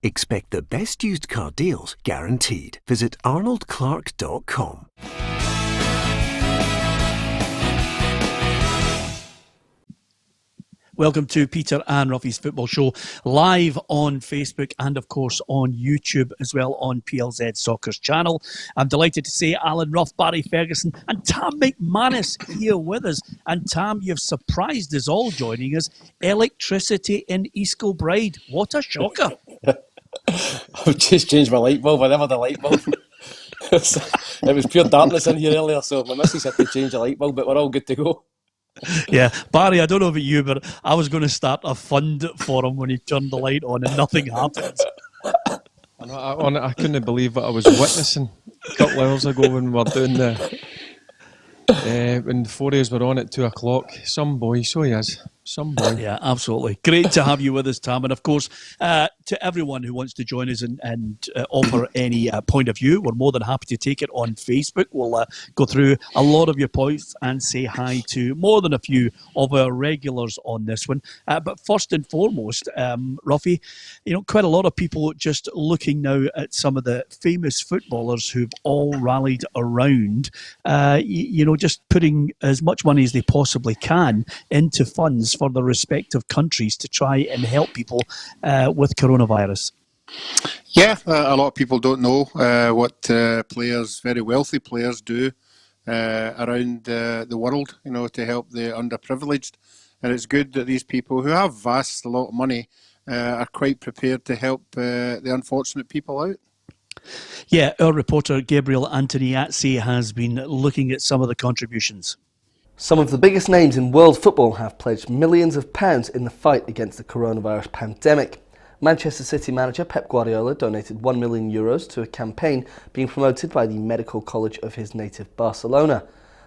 Expect the best used car deals guaranteed. Visit arnoldclark.com. Welcome to Peter and Roughie's Football Show, live on Facebook and, of course, on YouTube as well on PLZ Soccer's channel. I'm delighted to say Alan Rough, Barry Ferguson and Tam McManus here with us. And Tam, you've surprised us all joining us. Electricity in East Kilbride. What a shocker. I've just changed my light bulb. I never had a light bulb. It was pure darkness in here earlier, so my missus had to change the light bulb, but we're all good to go. Yeah, Barry, I don't know about you, but I was going to start a fund for him when he turned the light on and nothing happened. I couldn't believe what I was witnessing a couple of hours ago when we were doing when the forays were on at 2 o'clock. Some boy, so he is. Some boy. Yeah, absolutely. Great to have you with us, Tam. And of course, to everyone who wants to join us and offer any point of view, we're more than happy to take it on Facebook. We'll go through a lot of your points and say hi to more than a few of our regulars on this one. But first and foremost, Roughie, quite a lot of people just looking now at some of the famous footballers who've all rallied around, just putting as much money as they possibly can into funds for the respective countries to try and help people with coronavirus. Yeah, a lot of people don't know what players, very wealthy players, do around the world, to help the underprivileged. And it's good that these people who have a lot of money are quite prepared to help the unfortunate people out. Yeah, our reporter Gabriel Antoniazzi has been looking at some of the contributions. Some of the biggest names in world football have pledged millions of pounds in the fight against the coronavirus pandemic. Manchester City manager Pep Guardiola donated €1 million to a campaign being promoted by the Medical College of his native Barcelona.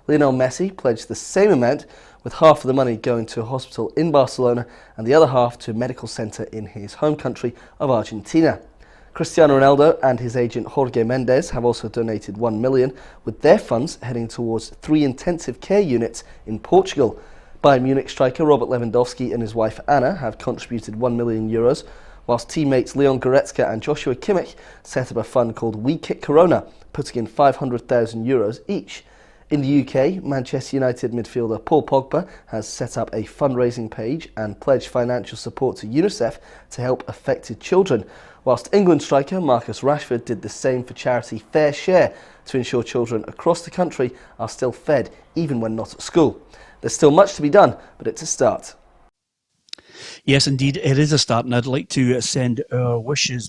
Lionel Messi pledged the same amount, with half of the money going to a hospital in Barcelona and the other half to a medical centre in his home country of Argentina. Cristiano Ronaldo and his agent Jorge Mendes have also donated €1 million, with their funds heading towards 3 intensive care units in Portugal. Bayern Munich striker Robert Lewandowski and his wife Anna have contributed €1 million, whilst teammates Leon Goretzka and Joshua Kimmich set up a fund called We Kick Corona, putting in €500,000 each. In the UK, Manchester United midfielder Paul Pogba has set up a fundraising page and pledged financial support to UNICEF to help affected children, whilst England striker Marcus Rashford did the same for charity Fair Share to ensure children across the country are still fed even when not at school. There's still much to be done, but it's a start. Yes, indeed, it is a start, and I'd like to send our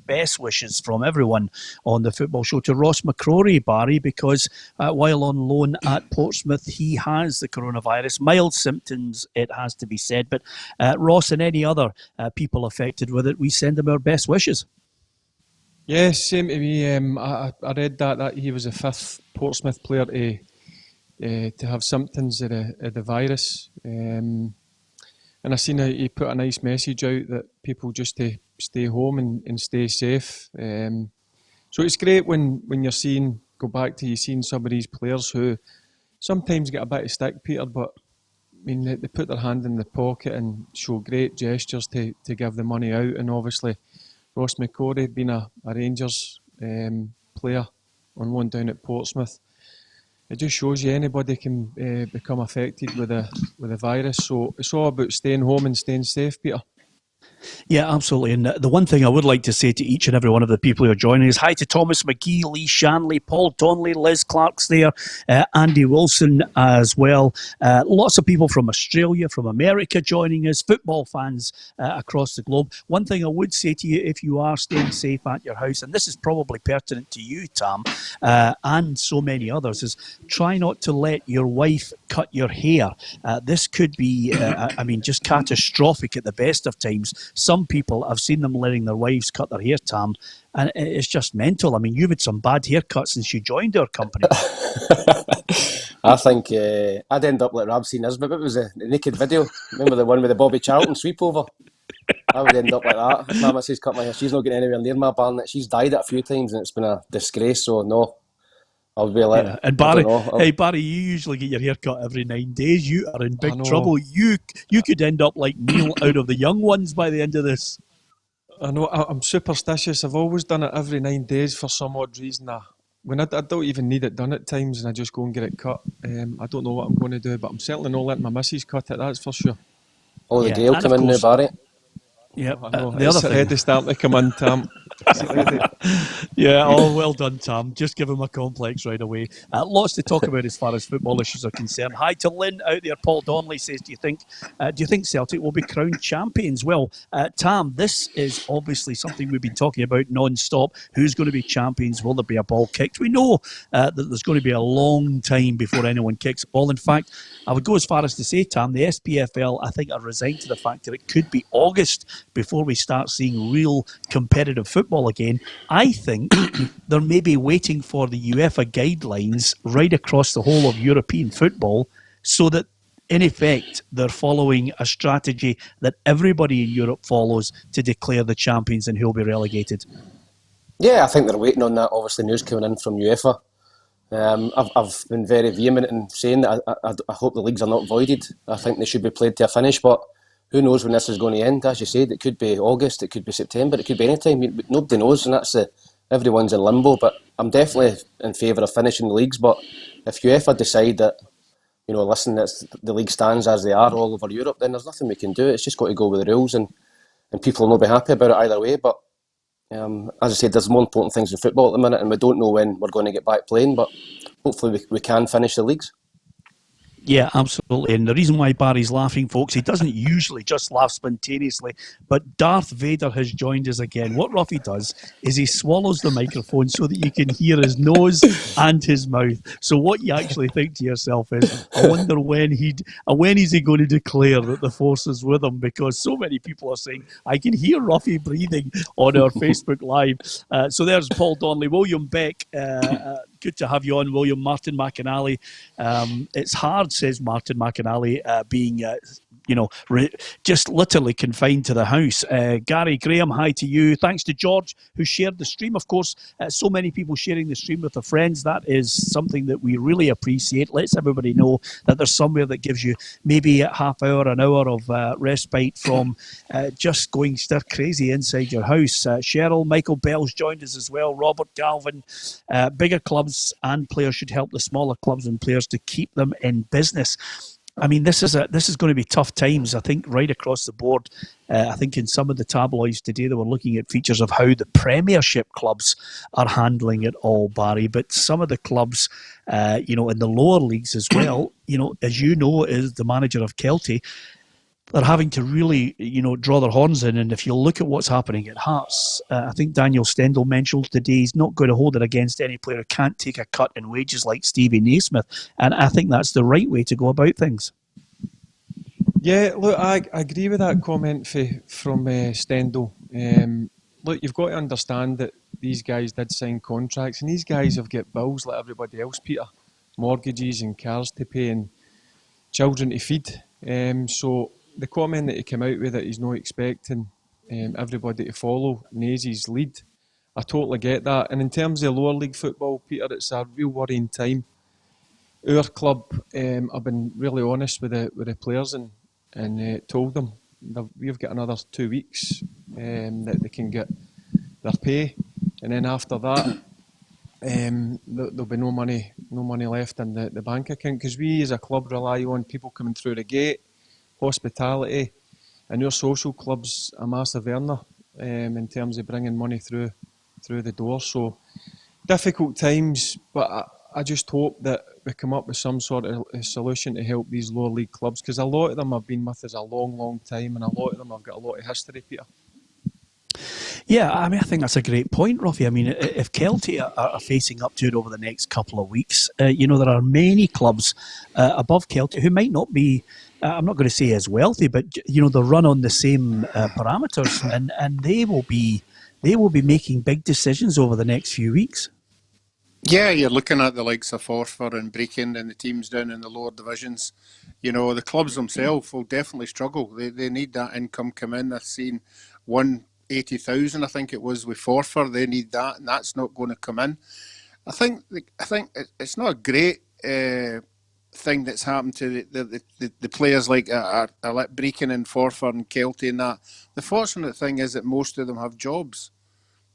best wishes from everyone on the football show to Ross McCrory, Barry, because while on loan at Portsmouth, he has the coronavirus. Mild symptoms, it has to be said, but Ross and any other people affected with it, we send them our best wishes. Yes, same to me. I read that he was the 5th Portsmouth player to have symptoms of the virus. And I seen he put a nice message out that people just to stay home and stay safe. So it's great when you're go back to you seeing some of these players who sometimes get a bit of stick, Peter, but I mean they put their hand in the pocket and show great gestures to give the money out. And obviously Ross McCrory being a Rangers player on loan down at Portsmouth, it just shows you anybody can become affected with the virus. So it's all about staying home and staying safe, Peter. Yeah, absolutely. And the one thing I would like to say to each and every one of the people who are joining is hi to Thomas McGee, Lee Shanley, Paul Donnelly, Liz Clark's there, Andy Wilson as well. Lots of people from Australia, from America joining us, football fans across the globe. One thing I would say to you, if you are staying safe at your house, and this is probably pertinent to you, Tam, and so many others, is try not to let your wife cut your hair. This could be, just catastrophic at the best of times. Some people, I've seen them letting their wives cut their hair, Tam, and it's just mental. I mean, you've had some bad haircuts since you joined our company. I think I'd end up like Rabsy Nisbet. It was the naked video. Remember the one with the Bobby Charlton sweep over? I would end up like that. If my missus cut my hair, she's not getting anywhere near my barnet. She's dyed it a few times and it's been a disgrace, so no. I'll be like, yeah. And Barry, Barry, you usually get your hair cut every 9 days. You are in big trouble. You could end up like Neil out of the young ones by the end of this. I know I'm superstitious. I've always done it every 9 days for some odd reason. When I don't even need it done at times, and I just go and get it cut. I don't know what I'm going to do, but I'm certainly not letting my missus cut it. That's for sure. Oh, the Yeah, Gael and come of in now, course, Barry. yeah. I know The other it's thing, already starting to come in, Tam. It's already. yeah, oh, well done, Tam. Just give him a complex right away. Lots to talk about as far as football issues are concerned. Hi to Lynn out there. Paul Donnelly says, "Do you think Celtic will be crowned champions?" Well, Tam, this is obviously something we've been talking about non-stop. Who's going to be champions? Will there be a ball kicked? We know that there's going to be a long time before anyone kicks a ball. In fact, I would go as far as to say, Tam, the SPFL, I think, are resigned to the fact that it could be August before we start seeing real competitive football again. I think they're maybe waiting for the UEFA guidelines right across the whole of European football so that, in effect, they're following a strategy that everybody in Europe follows to declare the champions and who'll be relegated. Yeah, I think they're waiting on that. Obviously, news coming in from UEFA. I've been very vehement in saying that I hope the leagues are not voided. I think they should be played to a finish, but who knows when this is going to end? As you said, it could be August, it could be September, it could be any time. Nobody knows, and everyone's in limbo. But I'm definitely in favour of finishing the leagues. But if UEFA decide that, listen, the league stands as they are all over Europe, then there's nothing we can do. It's just got to go with the rules, and people will not be happy about it either way. But as I said, there's more important things in football at the minute, and we don't know when we're going to get back playing, but hopefully we can finish the leagues. Yeah, absolutely. And the reason why Barry's laughing, folks, he doesn't usually just laugh spontaneously, but Darth Vader has joined us again. What Roughie does is he swallows the microphone so that you can hear his nose and his mouth. So what you actually think to yourself is, I wonder when is he going to declare that the force is with him? Because so many people are saying, I can hear Roughie breathing on our Facebook Live. So there's Paul Donnelly, William Beck. Good to have you on, William. Martin McAnally. It's hard, says Martin McAnally, being just literally confined to the house. Gary Graham, hi to you. Thanks to George, who shared the stream. Of course, so many people sharing the stream with their friends. That is something that we really appreciate. Lets everybody know that there's somewhere that gives you maybe a half hour, an hour of respite from just going stir crazy inside your house. Cheryl, Michael Bell's joined us as well. Robert Galvin. Bigger clubs and players should help the smaller clubs and players to keep them in business. I mean, this is going to be tough times, I think, right across the board. I think in some of the tabloids today, they were looking at features of how the Premiership clubs are handling it all, Barry. But some of the clubs, in the lower leagues as well, as you know, as the manager of Kelty, they're having to really, draw their horns in. And if you look at what's happening at Hearts, I think Daniel Stendhal mentioned today he's not going to hold it against any player who can't take a cut in wages like Stevie Naismith. And I think that's the right way to go about things. Yeah, look, I agree with that comment from Stendhal. Look, you've got to understand that these guys did sign contracts, and these guys have got bills like everybody else, Peter. Mortgages and cars to pay and children to feed. So the comment that he came out with that he's not expecting everybody to follow Nazy's lead, I totally get that. And in terms of lower league football, Peter, it's a real worrying time. Our club have been really honest with the players and told them that we've got another 2 weeks that they can get their pay, and then after that there'll be no money left in the bank account, because we as a club rely on people coming through the gate, hospitality, and our social club's a massive earner in terms of bringing money through the door. So difficult times, but I just hope that we come up with some sort of a solution to help these lower league clubs, because a lot of them have been with us a long time, and a lot of them have got a lot of history, Peter. Yeah, I mean, I think that's a great point, Roughie. I mean, if Kelty are facing up to it over the next couple of weeks, there are many clubs above Kelty who might not be, I'm not going to say as wealthy, but, they run on the same parameters, and they will be making big decisions over the next few weeks. Yeah, you're looking at the likes of Forfar and Brecon and the teams down in the lower divisions. The clubs themselves will definitely struggle. They need that income come in. I've seen 180,000, I think it was, with Forfar. They need that, and that's not going to come in. I think it's not a great thing that's happened to the players like Brecon and Forfar and Kelty and that. The fortunate thing is that most of them have jobs.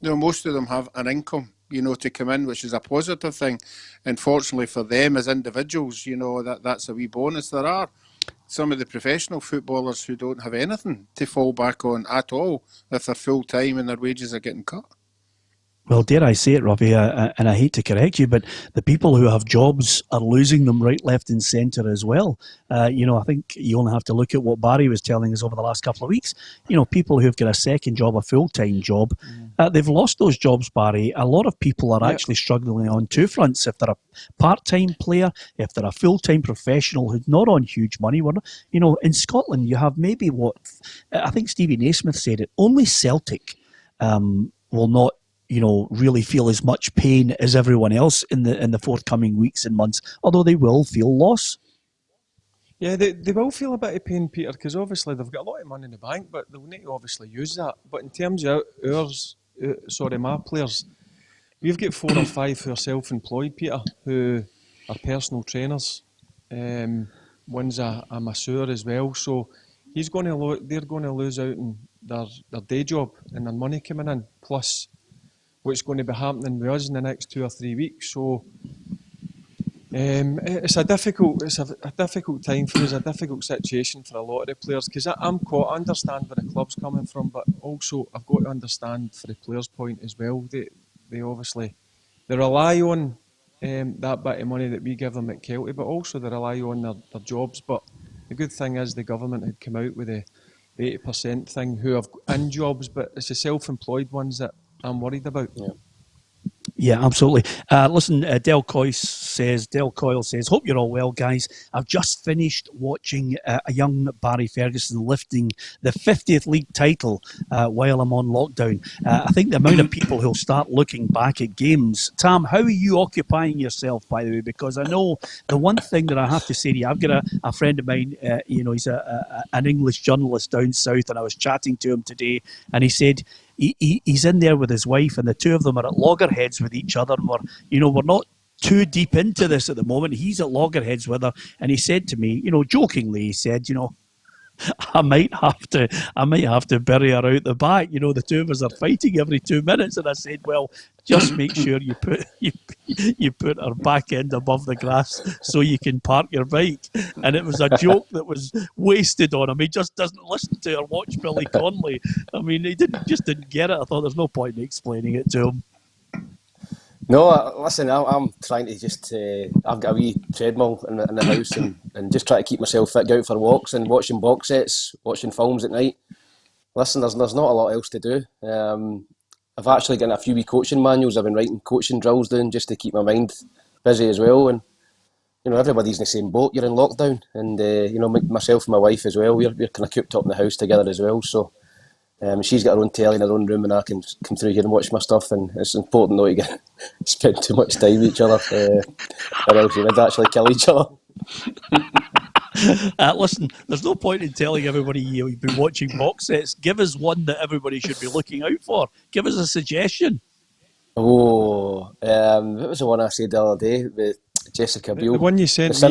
Most of them have an income, to come in, which is a positive thing. And fortunately for them as individuals, that's a wee bonus. There are some of the professional footballers who don't have anything to fall back on at all if they're full time and their wages are getting cut. Well, dare I say it, Robbie, and I hate to correct you, but the people who have jobs are losing them right, left and centre as well. I think you only have to look at what Barry was telling us over the last couple of weeks. People who've got a second job, a full-time job, they've lost those jobs, Barry. A lot of people are actually struggling on two fronts. If they're a part-time player, if they're a full-time professional who's not on huge money. In Scotland, you have maybe I think Stevie Naismith said it, only Celtic will not really feel as much pain as everyone else in the forthcoming weeks and months, although they will feel loss. Yeah, they will feel a bit of pain, Peter, because obviously they've got a lot of money in the bank, but they'll need to obviously use that. But in terms of my players, we've got 4 or 5 who are self-employed, Peter, who are personal trainers. One's a masseur as well, so they're going to lose out on their day job and their money coming in, plus what's going to be happening with us in the next 2 or 3 weeks. So it's a difficult time for us, a difficult situation for a lot of the players, because I understand where the club's coming from, but also I've got to understand for the players' point as well. They obviously rely on that bit of money that we give them at Kelty, but also they rely on their jobs. But the good thing is the government had come out with the 80% thing who have in jobs, but it's the self-employed ones that I'm worried about. Yeah, absolutely. Listen, Del Coyle says, hope you're all well, guys. I've just finished watching a young Barry Ferguson lifting the 50th league title while I'm on lockdown. I think the amount of people who'll start looking back at games. Tam, how are you occupying yourself, by the way? Because I know the one thing that I have to say to you, I've got a friend of mine, he's an English journalist down south, and I was chatting to him today, and he said, he's in there with his wife, and the two of them are at loggerheads with each other. And we're not too deep into this at the moment. He's at loggerheads with her, and he said to me, jokingly, he said, I might have to bury her out the back. The two of us are fighting every 2 minutes, and I said, well, just make sure you put her back end above the grass so you can park your bike. And it was a joke that was wasted on him. He just doesn't listen to or watch Billy Connolly. I mean, he didn't get it. I thought there's no point in explaining it to him. No, listen, I'm trying to just... I've got a wee treadmill in the house and just try to keep myself fit, go out for walks and watching box sets, watching films at night. Listen, there's not a lot else to do. I've actually got a few wee coaching manuals. I've been writing coaching drills down just to keep my mind busy as well. And, everybody's in the same boat. You're in lockdown. And, myself and my wife as well, we're kind of cooped up in the house together as well. So... she's got her own telly in her own room, and I can come through here and watch my stuff. And it's important not to spend too much time with each other, or else we would actually kill each other. Listen, there's no point in telling everybody you've been watching box sets. Give us one that everybody should be looking out for. Give us a suggestion. What was the one I said the other day with Jessica Biel? The one you sent me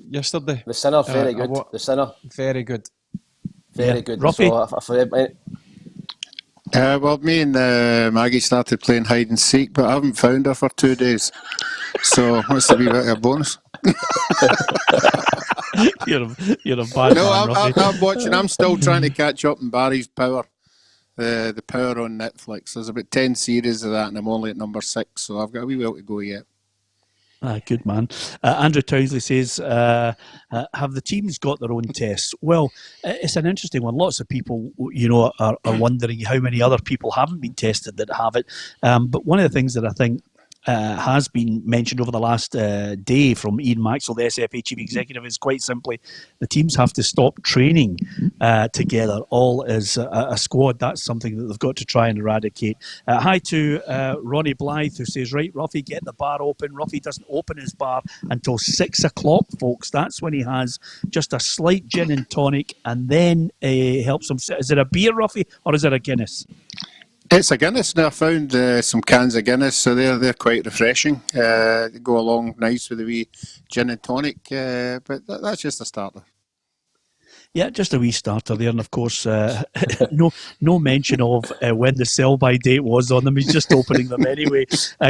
yesterday. The Sinner, very good. The Sinner. Very good. Very good. Roughie? Well, me and Maggie started playing hide and seek, but I haven't found her for 2 days. So what's a wee bit of a bonus? You're a bad man, Roughie. I'm watching. I'm still trying to catch up on Barry's Power. The Power on Netflix. There's about 10 series of that, and I'm only at number 6, so I've got a wee while to go yet. Good man. Andrew Townsley says, have the teams got their own tests? Well, it's an interesting one. Lots of people, are wondering how many other people haven't been tested that have it. But one of the things that I think has been mentioned over the last day from Ian Maxwell, the SFA Chief Executive, is quite simply the teams have to stop training together all as a squad. That's something that they've got to try and eradicate. Hi to Ronnie Blythe, who says, right, Roughie, get the bar open. Roughie doesn't open his bar until 6 o'clock, folks. That's when he has just a slight gin and tonic, and then helps him. Is it a beer, Roughie, or is it a Guinness? It's a Guinness. Now I found some cans of Guinness, so they're quite refreshing. They go along nice with the wee gin and tonic, but that's just a starter. Yeah, just a wee starter there, and of course, no mention of when the sell-by date was on them. He's just opening them anyway.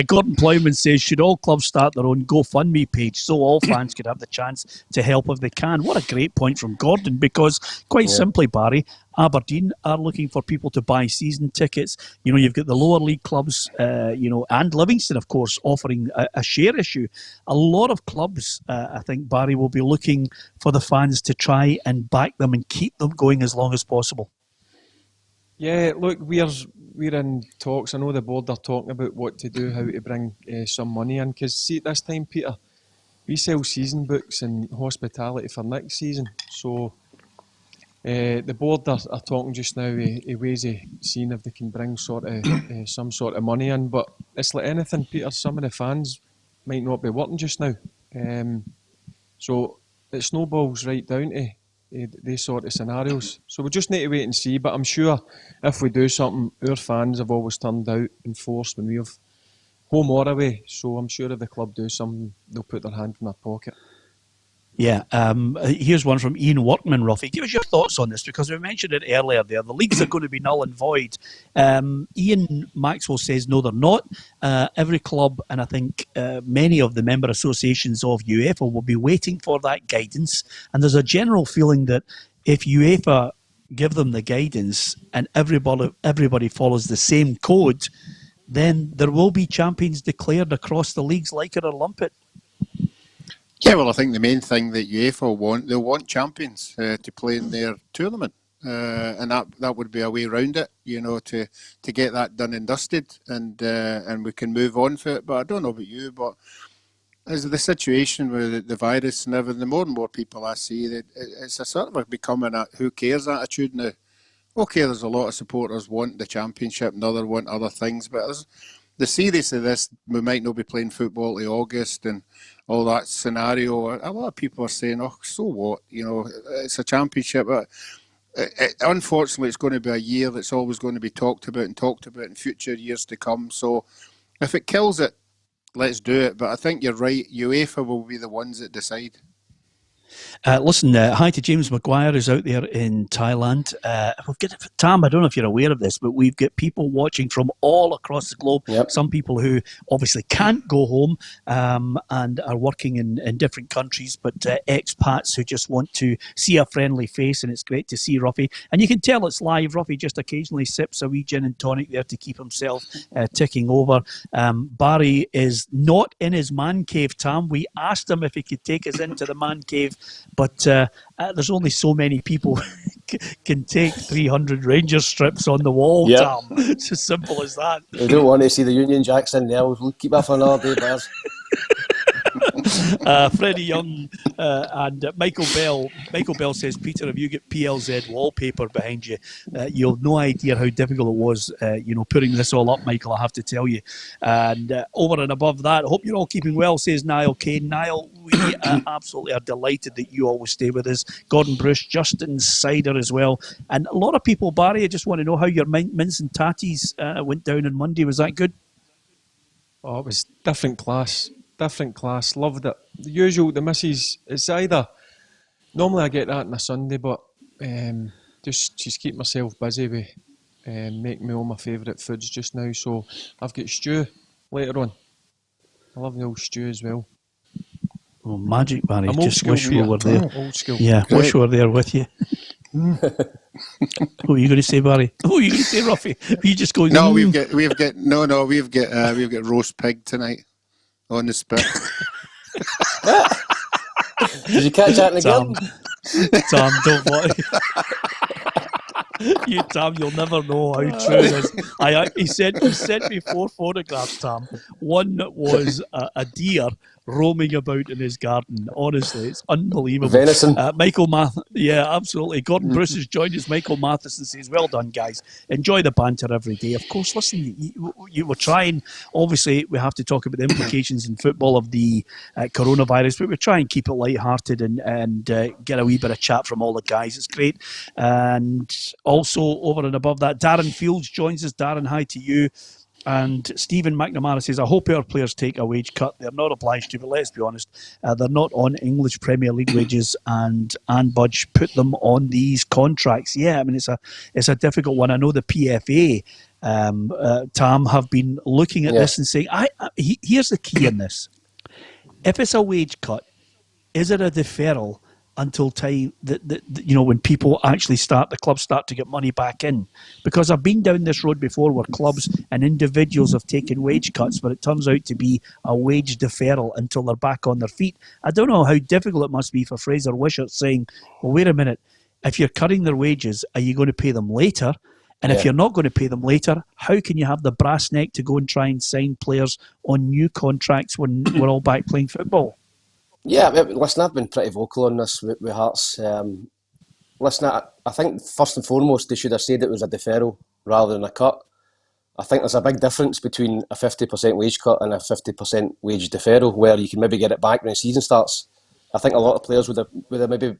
Gordon Plowman says, should all clubs start their own GoFundMe page so all fans could have the chance to help if they can? What a great point from Gordon, because quite simply, Barry, Aberdeen are looking for people to buy season tickets. You know, you've got the lower league clubs, and Livingston, of course, offering a share issue. A lot of clubs, I think, Barry, will be looking for the fans to try and back them and keep them going as long as possible. Yeah, look, we're in talks. I know the board are talking about what to do, how to bring some money in. Because see, at this time, Peter, we sell season books and hospitality for next season. So the board are talking just now ways of seeing if they can bring some sort of money in. But it's like anything, Peter, some of the fans might not be working just now. So it snowballs right down to these sort of scenarios. So we just need to wait and see. But I'm sure if we do something, our fans have always turned out in force when we have home or away. So I'm sure if the club do something, they'll put their hand in their pocket. Yeah, here's one from Ian Workman, Roughie. Give us your thoughts on this, because we mentioned it earlier there. The leagues are going to be null and void. Ian Maxwell says, no, they're not. Every club, and I think many of the member associations of UEFA will be waiting for that guidance. And there's a general feeling that if UEFA give them the guidance and everybody follows the same code, then there will be champions declared across the leagues, like it or lump it. Yeah, well, I think the main thing that UEFA they'll want champions to play in their tournament. And that would be a way around it, to get that done and dusted, and we can move on for it. But I don't know about you, but as the situation with the virus and everything, the more and more people I see, that it's a sort of becoming a who cares attitude now. Okay, there's a lot of supporters want the championship and others want other things, but the seriousness of this, we might not be playing football till August and all that scenario. A lot of people are saying, oh, so what? It's a championship. But unfortunately, it's going to be a year that's always going to be talked about in future years to come. So if it kills it, let's do it. But I think you're right. UEFA will be the ones that decide. Listen, hi to James Maguire, who's out there in Thailand. We've got Tam, I don't know if you're aware of this, but we've got people watching from all across the globe. Yep. Some people who obviously can't go home and are working in different countries, but expats who just want to see a friendly face, and it's great to see Roughie. And you can tell it's live. Roughie just occasionally sips a wee gin and tonic there to keep himself ticking over. Barry is not in his man cave, Tam. We asked him if he could take us into the man cave, but there's only so many people can take 300 Rangers strips on the wall, Yep. Tam. It's as simple as that. We don't want to see the Union Jacks in there. We'll keep that for another day, Baz. Freddie Young and Michael Bell. Michael Bell says, Peter, if you get PLZ wallpaper behind you, you'll have no idea how difficult it was, putting this all up, Michael, I have to tell you. And over and above that, I hope you're all keeping well, says Niall Kane. Niall, we absolutely are delighted that you always stay with us. Gordon Bruce, Justin Sider as well. And a lot of people, Barry, I just want to know how your mince and tatties went down on Monday. Was that good? Oh, it was different class. Loved it. The usual, the missus, it's either, normally I get that on a Sunday, but just keep myself busy with making me all my favourite foods just now. So I've got stew later on. I love the old stew as well. Oh, magic, Barry. I'm Just wish we were there. Old school. Yeah, Great. wish we were there with you. What were you going to say, Barry? What were you going to say, Roughie? Were you just going? No, we've got roast pig tonight on the spit. Did you catch that in the Tam, game? Tam, don't worry. You, Tam, you'll never know how true it is. He sent me 4 photographs, Tam. One was a deer roaming about in his garden. Honestly, it's unbelievable. Venison. Yeah, absolutely. Gordon Bruce has joined us. Michael Matheson says, well done, guys. Enjoy the banter every day. Of course, listen, you were trying, obviously, we have to talk about the implications in football of the coronavirus, but we try and keep it lighthearted and get a wee bit of chat from all the guys. It's great. And also, over and above that, Darren Fields joins us. Darren, hi to you. And Stephen McNamara says, I hope our players take a wage cut. They're not obliged to, but let's be honest, they're not on English Premier League wages, and Anne Budge put them on these contracts. Yeah, I mean, it's a difficult one. I know the PFA, Tam, have been looking at this and saying, here's the key in this. If it's a wage cut, is it a deferral until time that when people actually the clubs start to get money back in? Because I've been down this road before where clubs and individuals have taken wage cuts, but it turns out to be a wage deferral until they're back on their feet. I don't know how difficult it must be for Fraser Wishart saying, well, wait a minute, if you're cutting their wages, are you going to pay them later? And if you're not going to pay them later, how can you have the brass neck to go and try and sign players on new contracts when we're all back playing football? Yeah, listen, I've been pretty vocal on this with Hearts. Listen, I think first and foremost they should have said it was a deferral rather than a cut. I think there's a big difference between a 50% wage cut and a 50% wage deferral, where you can maybe get it back when the season starts. I think a lot of players would have maybe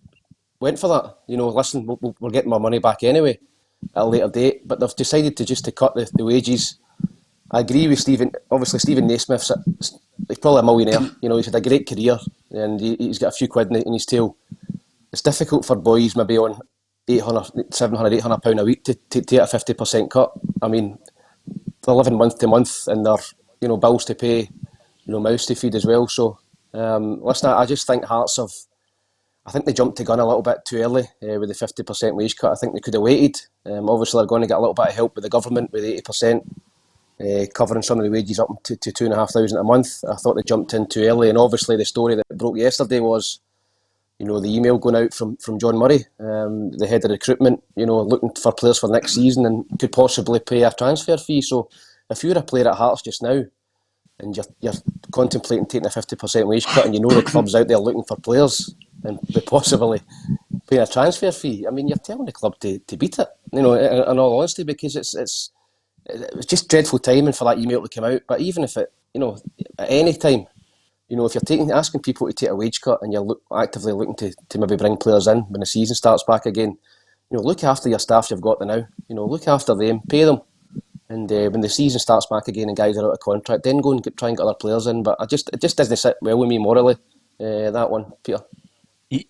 went for that. Listen, we're getting our money back anyway at a later date, but they've decided to cut the wages. I agree with Stephen. Obviously, Stephen Naismith's he's probably a millionaire. He's had a great career and he's got a few quid in his tail. It's difficult for boys maybe on £800, £700, £800 a week to take a 50% cut. I mean, they're living month to month and they're bills to pay, mouths to feed as well. So listen, I just think Hearts I think they jumped the gun a little bit too early with the 50% wage cut. I think they could have waited. Obviously, they're going to get a little bit of help with the government with 80%. Covering some of the wages up to £2,500 a month. I thought they jumped in too early, and obviously the story that broke yesterday was, the email going out from John Murray, the head of recruitment, looking for players for next season and could possibly pay a transfer fee. So if you're a player at Hearts just now and you're contemplating taking a 50% wage cut, and the club's out there looking for players and possibly paying a transfer fee, I mean, you're telling the club to beat it. In all honesty, because it was just dreadful timing for that email to come out. But even if it, at any time, if you're asking people to take a wage cut and you're actively looking to maybe bring players in when the season starts back again, look after your staff you've got now. Look after them, pay them, and when the season starts back again and guys are out of contract, then go and try and get other players in. But it just doesn't sit well with me morally. That one, Peter.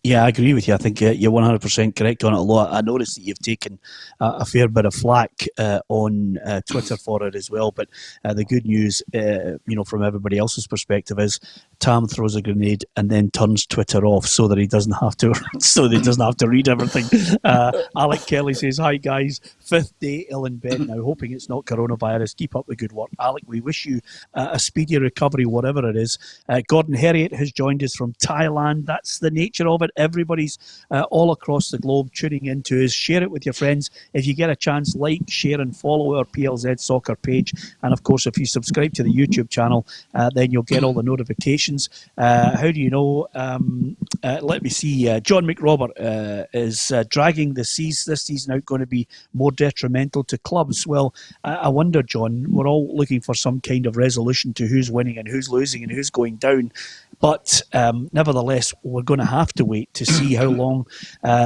Yeah, I agree with you. I think you're 100% correct on it. Although I noticed that you've taken a fair bit of flack on Twitter for it as well. But the good news, from everybody else's perspective, is Tam throws a grenade and then turns Twitter off so that he doesn't have to read everything. Alec Kelly says, "Hi guys, 5th day ill in bed now, hoping it's not coronavirus. Keep up the good work, Alec. We wish you a speedy recovery, whatever it is." Gordon Herriot has joined us from Thailand. That's the nature of it. Everybody's all across the globe tuning into us. Share it with your friends. If you get a chance, like, share and follow our PLZ Soccer page. And of course, if you subscribe to the YouTube channel, then you'll get all the notifications. How do you know? Let me see. John McRobert is dragging this season out going to be more detrimental to clubs. Well, I wonder, John, we're all looking for some kind of resolution to who's winning and who's losing and who's going down. But nevertheless, we're going to have to wait to see how long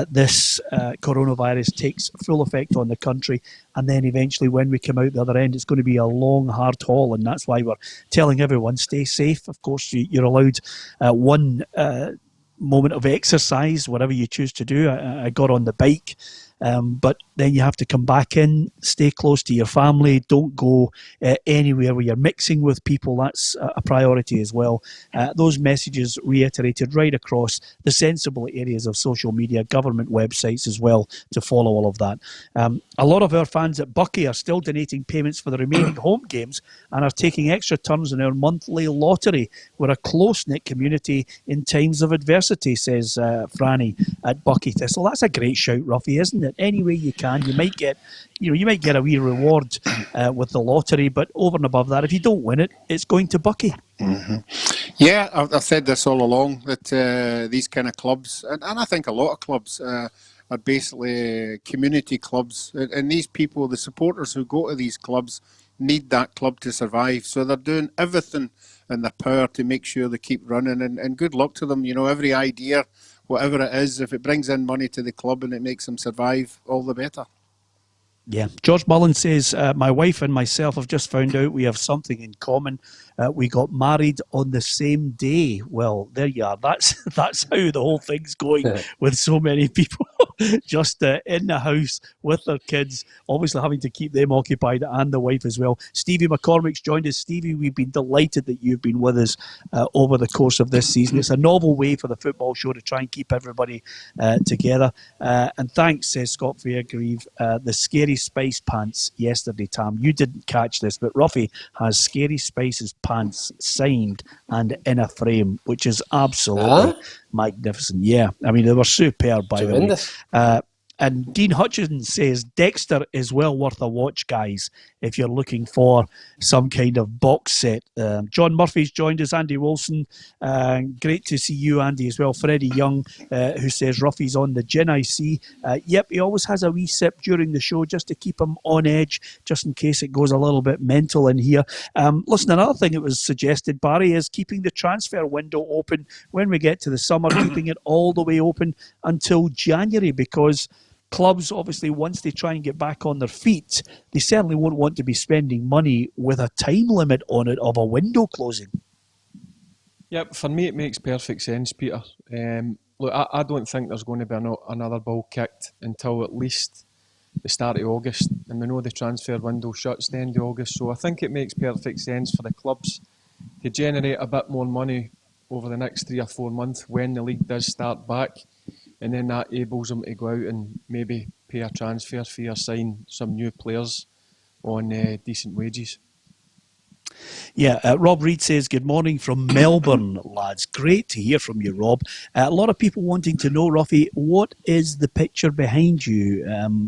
this coronavirus takes full effect on the country. And then eventually when we come out the other end, it's going to be a long, hard haul. And that's why we're telling everyone, stay safe. Of course, you're allowed one moment of exercise, whatever you choose to do. I got on the bike. But then you have to come back in, stay close to your family, don't go anywhere where you're mixing with people. That's a priority as well. Those messages reiterated right across the sensible areas of social media, government websites as well, to follow all of that. A lot of our fans at Bucky are still donating payments for the remaining home games and are taking extra turns in our monthly lottery. We're a close-knit community in times of adversity, says Franny at Bucky Thistle. That's a great shout, Roughie, isn't it? Any way you can, you might get a wee reward with the lottery, but over and above that, if you don't win it, it's going to Bucky. Mm-hmm. Yeah, I've said this all along, that these kind of clubs, and I think a lot of clubs, are basically community clubs. And these people, the supporters who go to these clubs, need that club to survive. So they're doing everything in their power to make sure they keep running. And good luck to them. You know, every idea, whatever it is, if it brings in money to the club and it makes them survive, all the better. Yeah. George Mullen says, my wife and myself have just found out we have something in common. We got married on the same day. Well, there you are. That's how the whole thing's going with so many people just in the house with their kids, obviously having to keep them occupied and the wife as well. Stevie McCormick's joined us. Stevie, we've been delighted that you've been with us over the course of this season. It's a novel way for the football show to try and keep everybody together. And thanks, says Scott Fairgrieve. The Scary Spice pants yesterday, Tam. You didn't catch this, but Roughie has Scary Spice's pants signed and in a frame, which is absolutely magnificent. Yeah, I mean, they were superb, by Tremendous. the way. And Dean Hutchinson says, Dexter is well worth a watch, guys, if you're looking for some kind of box set. John Murphy's joined us, Andy Wilson. Great to see you, Andy, as well. Freddie Young, who says, Ruffy's on the gin, I see. Yep, he always has a wee sip during the show just to keep him on edge, just in case it goes a little bit mental in here. Listen, another thing that was suggested, Barry, is keeping the transfer window open when we get to the summer, keeping it all the way open until January, because clubs, obviously, once they try and get back on their feet, they certainly won't want to be spending money with a time limit on it of a window closing. Yep, for me it makes perfect sense, Peter. Look, I don't think there's going to be another ball kicked until at least the start of August, and we know the transfer window shuts the end of August, so I think it makes perfect sense for the clubs to generate a bit more money over the next 3 or 4 months when the league does start back. And then that enables them to go out and maybe pay a transfer fee or sign some new players on decent wages. Yeah, Rob Reid says, good morning from Melbourne, lads. Great to hear from you, Rob. A lot of people wanting to know, Ruffy, what is the picture behind you?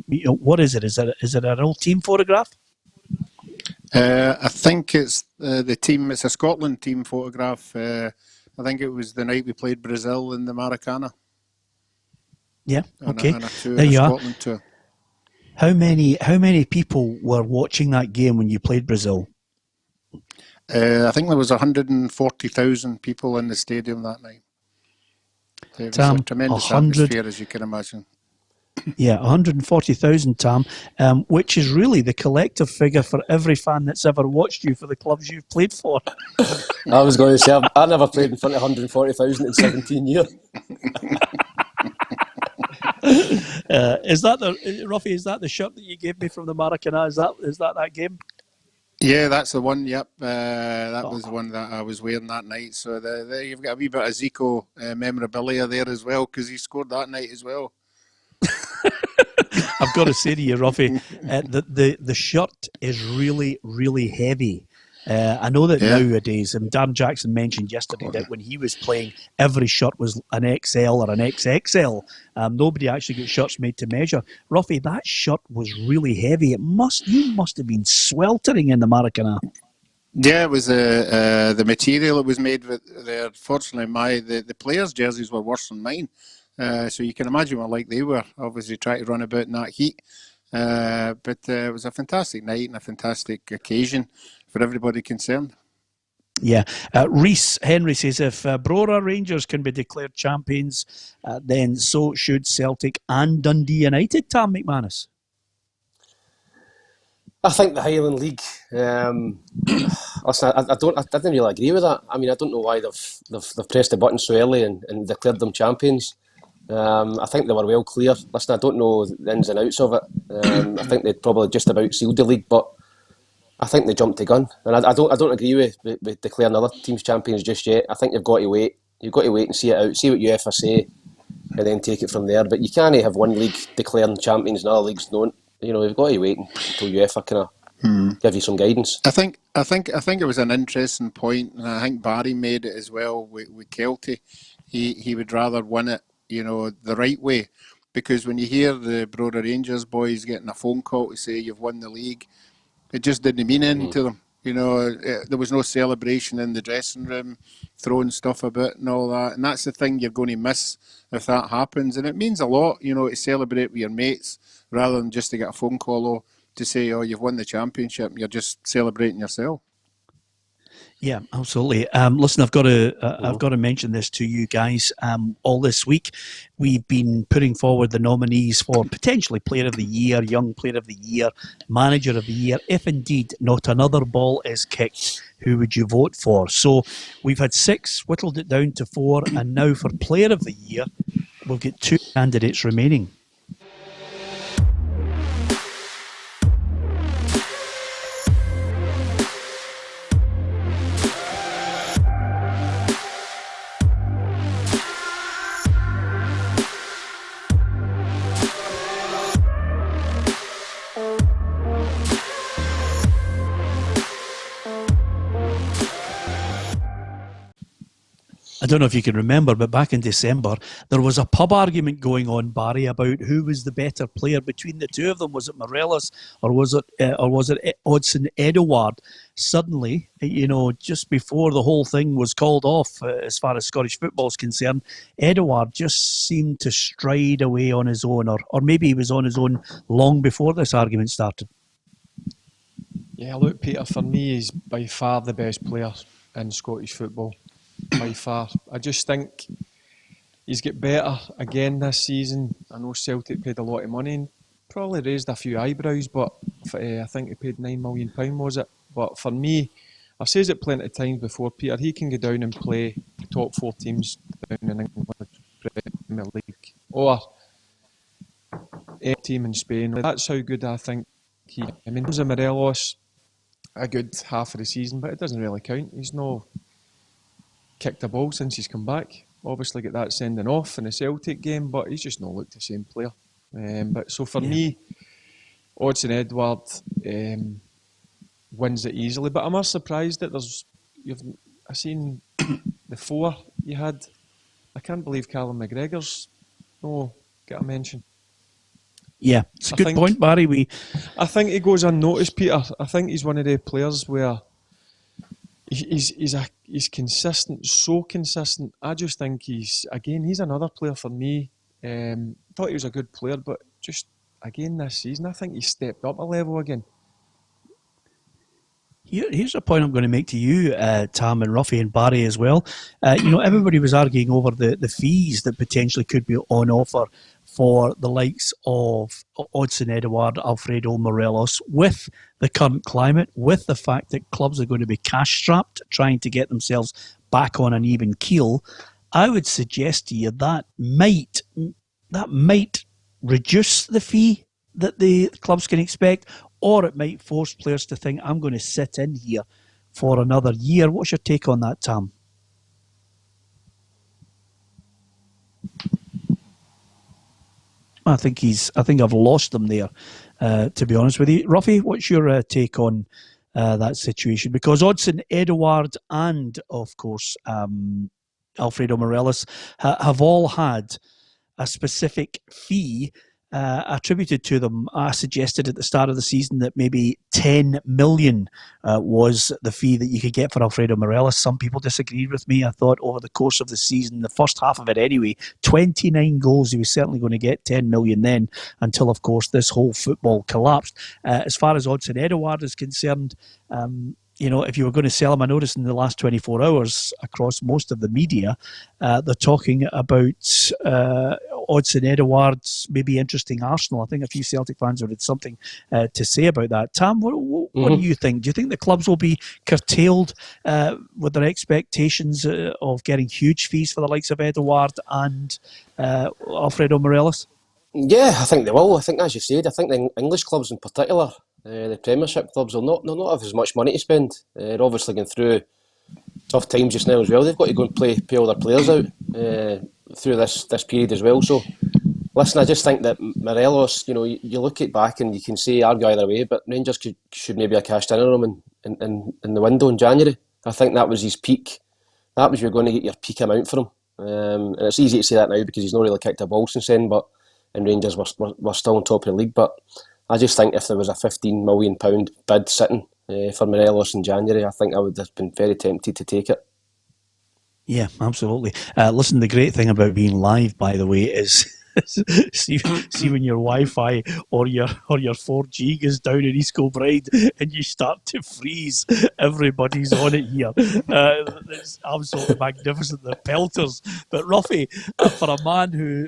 What is it? Is it an old team photograph? I think it's the team. It's a Scotland team photograph. I think it was the night we played Brazil in the Maracana. Yeah, okay. On a tour, there you Scotland are. tour. How many people were watching that game when you played Brazil? I think there was 140,000 people in the stadium that night. It was a tremendous atmosphere, as you can imagine. Yeah, 140,000, Tam, which is really the collective figure for every fan that's ever watched you for the clubs you've played for. I was going to say, I never played in front of 140,000 in 17 years. Is that Ruffy? Is that the shirt that you gave me from the Maracana? Is that game? Yeah, that's the one. Yep, that was the one that I was wearing that night. So there you've got a wee bit of Zico memorabilia there as well, because he scored that night as well. I've got to say to you, Ruffy, the shirt is really, really heavy. I know that nowadays, and Darren Jackson mentioned yesterday that when he was playing, every shirt was an XL or an XXL. Nobody actually got shirts made to measure. Ruffy, that shirt was really heavy. You must have been sweltering in the Maracana. Yeah, it was the material it was made with there. Fortunately, the players' jerseys were worse than mine. So you can imagine what like they were, obviously trying to run about in that heat. But it was a fantastic night and a fantastic occasion for everybody concerned. Yeah. Rhys Henry says, if Brora Rangers can be declared champions, then so should Celtic and Dundee United, Tam McManus. I think the Highland League. Listen, I didn't really agree with that. I mean, I don't know why they've pressed the button so early and declared them champions. I think they were well clear. Listen, I don't know the ins and outs of it. I think they'd probably just about sealed the league, but I think they jumped the gun, and I don't agree with declaring other teams champions just yet. I think you've got to wait. You've got to wait and see it out, see what UEFA say, and then take it from there. But you can't have one league declaring champions and other leagues don't. You know, you've got to wait until UEFA kind of give you some guidance. I think it was an interesting point, and I think Barry made it as well with Kelty. He would rather win it, you know, the right way, because when you hear the Brora Rangers boys getting a phone call to say you've won the league, it just didn't mean anything to them. You know, there was no celebration in the dressing room, throwing stuff about and all that. And that's the thing you're going to miss if that happens. And it means a lot, you know, to celebrate with your mates rather than just to get a phone call to say, oh, you've won the championship and you're just celebrating yourself. Yeah, absolutely. Listen, I've got to mention this to you guys. All this week, we've been putting forward the nominees for potentially Player of the Year, Young Player of the Year, Manager of the Year. If indeed not another ball is kicked, who would you vote for? So we've had 6, whittled it down to 4, and now for Player of the Year, we've got 2 candidates remaining. I don't know if you can remember, but back in December, there was a pub argument going on, Barry, about who was the better player between the two of them. Was it Morelos or was it Odsonne Edouard? Suddenly, you know, just before the whole thing was called off, as far as Scottish football is concerned, Edouard just seemed to stride away on his own, or maybe he was on his own long before this argument started. Yeah, look, Peter, for me, he's by far the best player in Scottish football. By far. I just think he's got better again this season. I know Celtic paid a lot of money and probably raised a few eyebrows, but I think he paid £9 million, was it? But for me, I've said it plenty of times before, Peter, he can go down and play top 4 teams down in England, Premier League, or any team in Spain. That's how good I think he is. I mean, there's a Morelos a good half of the season, but it doesn't really count. He's no kicked a ball since he's come back. Obviously got that sending off in the Celtic game, but he's just not looked the same player. But so for me, Odsonne Edouard wins it easily. But I'm more surprised that I've seen the 4 you had. I can't believe Callum McGregor's get a mention. Yeah, it's a good point, Barry. I think he goes unnoticed, Peter. I think he's one of the players where he's consistent, so consistent. I just think he's another player for me. Thought he was a good player, but just again this season, I think he's stepped up a level again. Here's a point I'm going to make to you, Tam and Roughie and Barry as well. You know, everybody was arguing over the fees that potentially could be on offer for the likes of Odsonne Edouard, Alfredo Morelos, with the current climate, with the fact that clubs are going to be cash-strapped, trying to get themselves back on an even keel. I would suggest to you that might reduce the fee that the clubs can expect, or it might force players to think, I'm going to sit in here for another year. What's your take on that, Tam? I think I've lost him there, to be honest with you. Roughie, what's your take on that situation? Because Odsonne Edouard and, of course, Alfredo Morelos have all had a specific fee attributed to them. I suggested at the start of the season that maybe 10 million was the fee that you could get for Alfredo Morelos. Some people disagreed with me. I thought over the course of the season, the first half of it anyway, 29 goals, he was certainly going to get 10 million then, until, of course, this whole football collapsed. As far as Odsonne Edouard is concerned, you know, if you were going to sell him, I noticed in the last 24 hours across most of the media, they're talking about Odsonne Edouard maybe interesting Arsenal. I think a few Celtic fans have had something to say about that. Tam, what do you think? Do you think the clubs will be curtailed with their expectations of getting huge fees for the likes of Edouard and Alfredo Morelos? Yeah, I think they will. I think, as you said, I think the English clubs in particular, the Premiership clubs, will not have as much money to spend. They're obviously going through tough times just now as well. They've got to go and pay all their players out through this period as well. So, listen, I just think that Morelos, you know, you look at back and you can argue either way, but Rangers should maybe have cashed in on him in the window in January. I think that was his peak. That was you're going to get your peak amount for him. And it's easy to say that now because he's not really kicked a ball since then, and Rangers were still on top of the league. But I just think if there was a £15 million bid sitting for Morelos in January, I think I would have been very tempted to take it. Yeah, absolutely. Listen, the great thing about being live, by the way, is see when your Wi-Fi or your 4G goes down in East Kilbride and you start to freeze. Everybody's on it here. It's absolutely magnificent. The pelters. But Roughie, for a man who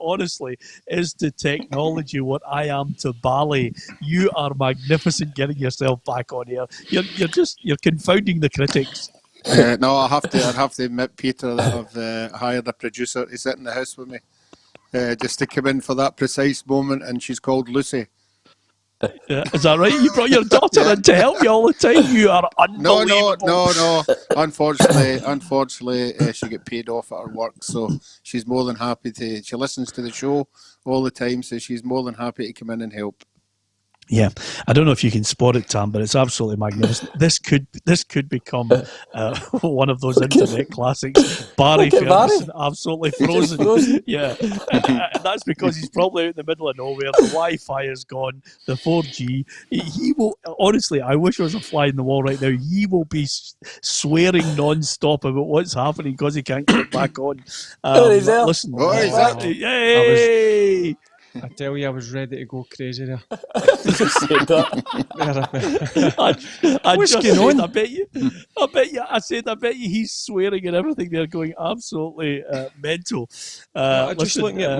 honestly is to technology what I am to ballet, you are magnificent getting yourself back on air. You're confounding the critics. No, I'd have to admit, Peter, that I've hired a producer to sit in the house with me, just to come in for that precise moment, and she's called Lucy. Is that right? You brought your daughter in to help you all the time. You are unbelievable. No. Unfortunately, she get paid off at her work, so she's more than happy to. She listens to the show all the time, so she's more than happy to come in and help. Yeah, I don't know if you can spot it, Tam, but it's absolutely magnificent. This could become one of those internet classics. Barry Ferguson, absolutely frozen. Yeah, and that's because he's probably out in the middle of nowhere. The Wi-Fi is gone. The 4G. He will honestly. I wish there was a fly in the wall right now. He will be swearing non-stop about what's happening because he can't get back on. Listen, he's there. Yay! I tell you, I was ready to go crazy there. I What's going on? I bet you. I bet you he's swearing and everything. They're going absolutely mental. Just looking at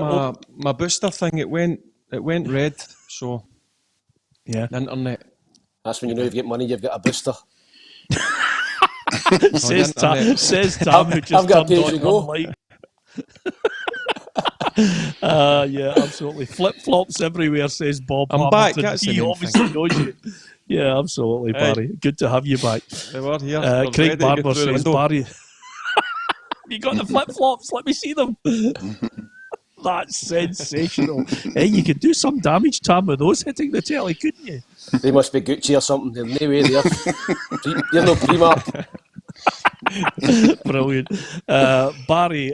my booster thing, it went red. So yeah, the internet. That's when you know you've got money. You've got a booster. says Tam, who just I've got a turned page on to go. one light. Yeah, absolutely. Flip flops everywhere, says Bob. I'm back. That's he the main obviously thing. knows you. Yeah, absolutely, Barry. Good to have you back. They were here. We're Craig ready to get Barber through the says, window. Barry, you got the flip flops? Let me see them. That's sensational. Hey, you could do some damage, Tam, with those hitting the telly, couldn't you? They must be Gucci or something. There's no way they're no Primark. Brilliant. Barry,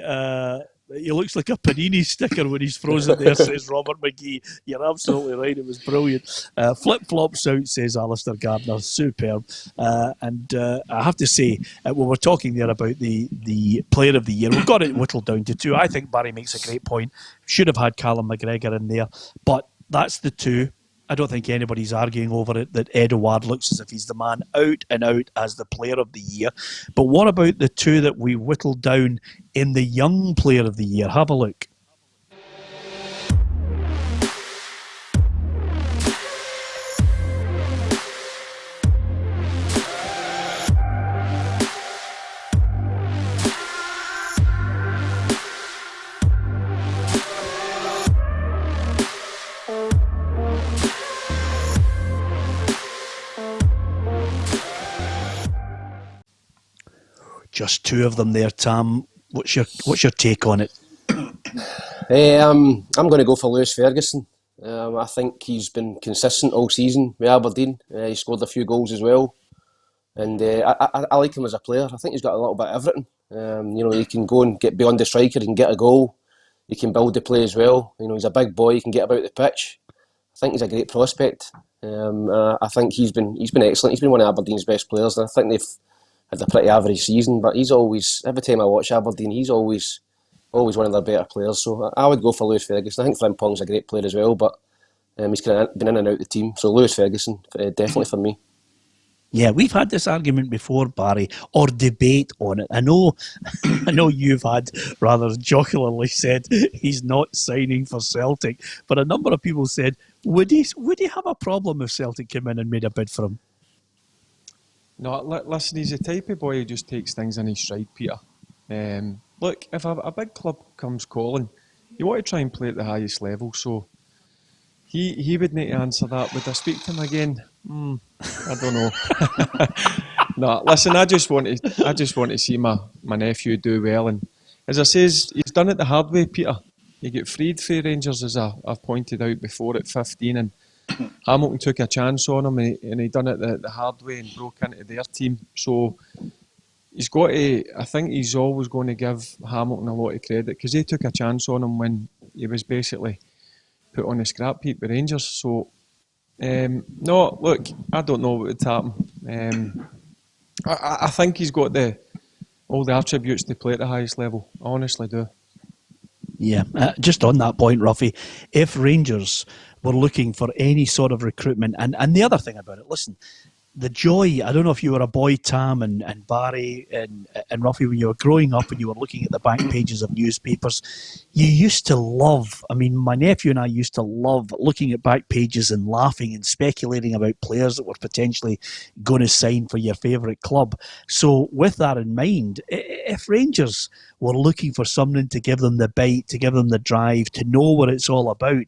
he looks like a Panini sticker when he's frozen there, says Robert McGee. You're absolutely right, it was brilliant. Flip-flops out, says Alistair Gardner. Superb. And I have to say, when we're talking there about the player of the year, we've got it whittled down to two. I think Barry makes a great point. Should have had Callum McGregor in there, but that's the two. I don't think anybody's arguing over it that Ed O'Ward looks as if he's the man out and out as the player of the year. But what about the two that we whittled down in the young player of the year? Have a look. Just two of them there, Tam. What's your take on it? I'm going to go for Lewis Ferguson. I think he's been consistent all season with Aberdeen. He scored a few goals as well, and I like him as a player. I think he's got a little bit of everything. He can go and get beyond the striker, he can get a goal, he can build the play as well. He's a big boy, he can get about the pitch. I think he's a great prospect. I think he's been excellent. He's been one of Aberdeen's best players, and I think they've had a pretty average season, but he's always, every time I watch Aberdeen, he's always one of their better players. So I would go for Lewis Ferguson. I think Frimpong's a great player as well, but he's kind of been in and out of the team. So Lewis Ferguson, definitely for me. Yeah, we've had this argument before, Barry, or debate on it. I know you've had rather jocularly said he's not signing for Celtic, but a number of people said, would he have a problem if Celtic came in and made a bid for him? No, listen, he's the type of boy who just takes things in his stride, Peter. Look, if a big club comes calling, you want to try and play at the highest level, so he would need to answer that. Would I speak to him again? I don't know. No, listen, I just want to see my nephew do well, and as I says, he's done it the hard way, Peter. He got freed for Rangers, as I've pointed out before, at 15, and Hamilton took a chance on him, and he done it the hard way and broke into their team. So he's got to. I think he's always going to give Hamilton a lot of credit because they took a chance on him when he was basically put on the scrap heap with Rangers. So No, look, I don't know what would happen. I think he's got all the attributes to play at the highest level. I honestly do. Yeah, just on that point, Ruffy, if Rangers were looking for any sort of recruitment, and the other thing about it, listen, the joy, I don't know if you were a boy, Tam and Barry and Ruffy, when you were growing up and you were looking at the back pages of newspapers, you used to love, I mean, my nephew and I used to love looking at back pages and laughing and speculating about players that were potentially going to sign for your favourite club. So with that in mind, if Rangers were looking for someone to give them the bite, to give them the drive, to know what it's all about,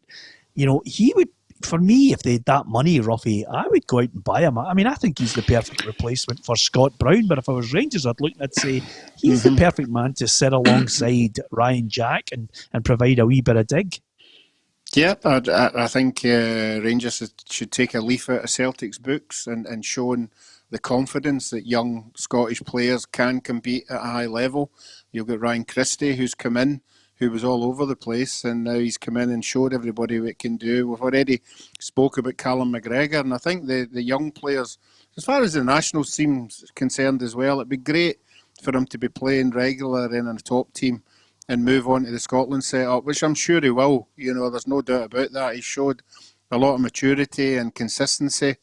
he would, for me, if they had that money, Ruffy, I would go out and buy him. I mean, I think he's the perfect replacement for Scott Brown, but if I was Rangers, I'd say he's the perfect man to sit alongside Ryan Jack and provide a wee bit of dig. Yeah, I think Rangers should take a leaf out of Celtic's books and showing the confidence that young Scottish players can compete at a high level. You've got Ryan Christie, who's come in, who was all over the place, and now he's come in and showed everybody what he can do. We've already spoke about Callum McGregor, and I think the young players, as far as the national team's concerned as well, it'd be great for him to be playing regular in a top team and move on to the Scotland setup, which I'm sure he will. There's no doubt about that. He showed a lot of maturity and consistency.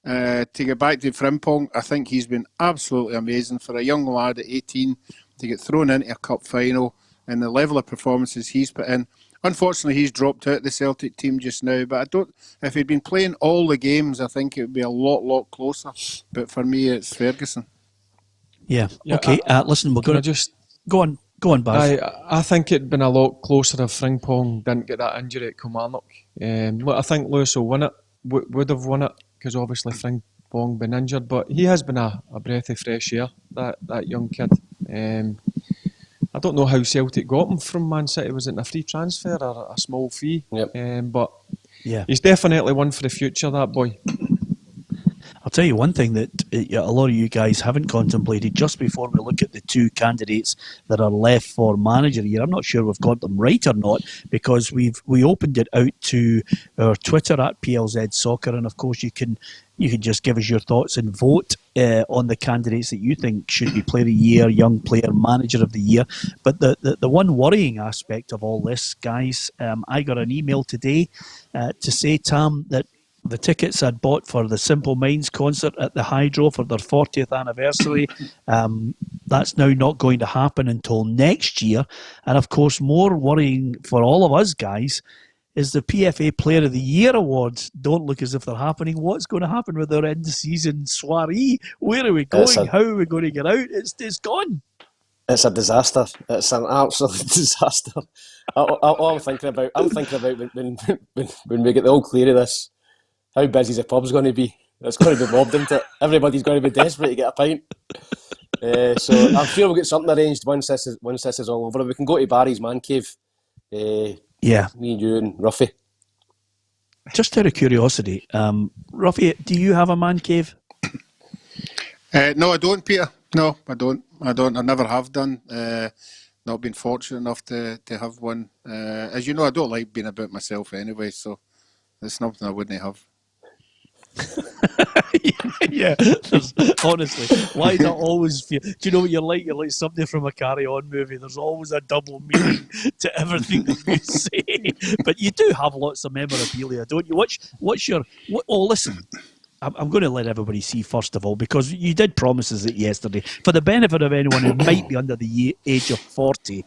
To get back to Frimpong, I think he's been absolutely amazing for a young lad at 18 to get thrown into a cup final and the level of performances he's put in. Unfortunately, he's dropped out of the Celtic team just now, but if he'd been playing all the games, I think it would be a lot closer. But for me, it's Ferguson. Yeah. Okay. Listen, we're going to just go on, Baz. I think it'd been a lot closer if Frimpong didn't get that injury at Kilmarnock. Look, I think Lewis will win it. Would have won it because obviously Frimpong been injured, but he has been a breath of fresh air. That young kid. I don't know how Celtic got him from Man City. Was it a free transfer or a small fee? Yep. But he's definitely one for the future, that boy. I'll tell you one thing that a lot of you guys haven't contemplated just before we look at the two candidates that are left for manager here. I'm not sure we've got them right or not because we opened it out to our Twitter at PLZ Soccer, and of course you can just give us your thoughts and vote on the candidates that you think should be Player of the Year, Young Player, Manager of the Year. But the one worrying aspect of all this, guys, I got an email today to say, Tam, that the tickets I'd bought for the Simple Minds concert at the Hydro for their 40th anniversary, that's now not going to happen until next year. And of course, more worrying for all of us guys is the PFA Player of the Year awards don't look as if they're happening. What's going to happen with our end-season soiree? Where are we going? How are we going to get out? It's gone. It's a disaster. It's an absolute disaster. All I'm thinking about when we get the all clear of this, how busy the pub's going to be. It's going to be mobbed, isn't it? Everybody's going to be desperate to get a pint. So I'm sure we'll get something arranged once this is all over. We can go to Barry's man cave. Yeah. Me and you and Roughie. Just out of curiosity, Roughie, do you have a man cave? No, I don't, Peter. No, I don't. I never have done. Not been fortunate enough to have one. As you know, I don't like being about myself anyway, so it's something I wouldn't have. Yeah, honestly, why not always feel? Do you know what you're like? You're like somebody from a Carry On movie. There's always a double meaning to everything that you say. But you do have lots of memorabilia, don't you? Listen, I'm going to let everybody see first of all, because you did promise us it yesterday. For the benefit of anyone who might be under the age of 40,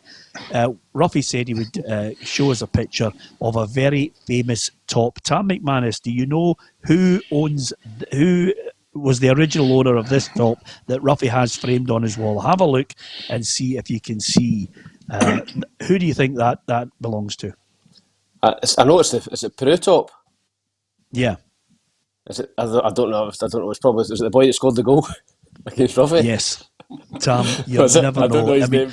Roughie said he would show us a picture of a very famous top. Tam McManus, do you know who was the original owner of this top that Roughie has framed on his wall? Have a look and see if you can see. Who do you think that belongs to? I know it's the Peru top. Yeah. Is it? I don't know. It's it the boy that scored the goal against Roughie? Yes. Tam, you'll never know. I don't know his name.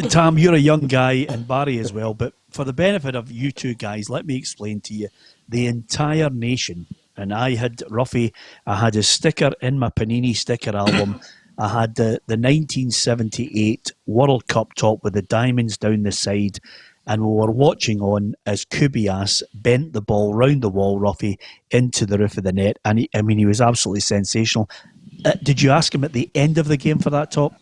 Tam, you're a young guy, and Barry as well, but for the benefit of you two guys, let me explain to you. The entire nation, and I had Roughie, I had his sticker in my Panini sticker album. I had the 1978 World Cup top with the diamonds down the side. and we were watching on as Kubias bent the ball round the wall, Roughie, into the roof of the net. And he was absolutely sensational. Did you ask him at the end of the game for that top?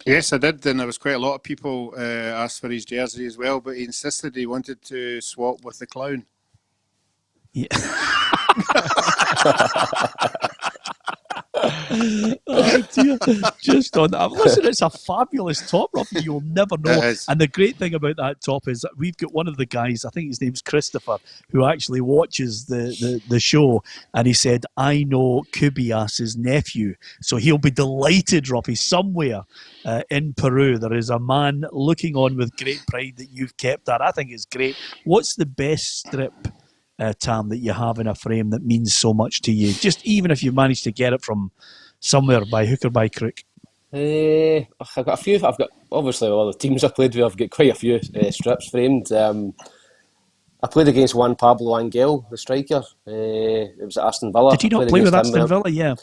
Yes, I did, and there was quite a lot of people asked for his jersey as well, but he insisted he wanted to swap with the clown. Yeah. Oh dear. Just on that. Listen, it's a fabulous top, Robbie. You'll never know. And the great thing about that top is that we've got one of the guys, I think his name's Christopher, who actually watches the show, and he said, I know Kubias's nephew, so he'll be delighted, Robbie. Somewhere in Peru there is a man looking on with great pride that you've kept that. I think it's great. What's the best strip, Tam, that you have in a frame that means so much to you? Just even if you managed to get it from somewhere by hook or by crook. I've got a few. I've got, obviously, all the teams I played with, I've got quite a few strips framed. I played against Juan Pablo Angel, the striker. It was at Aston Villa. Did you not play with Aston Villa? Yeah.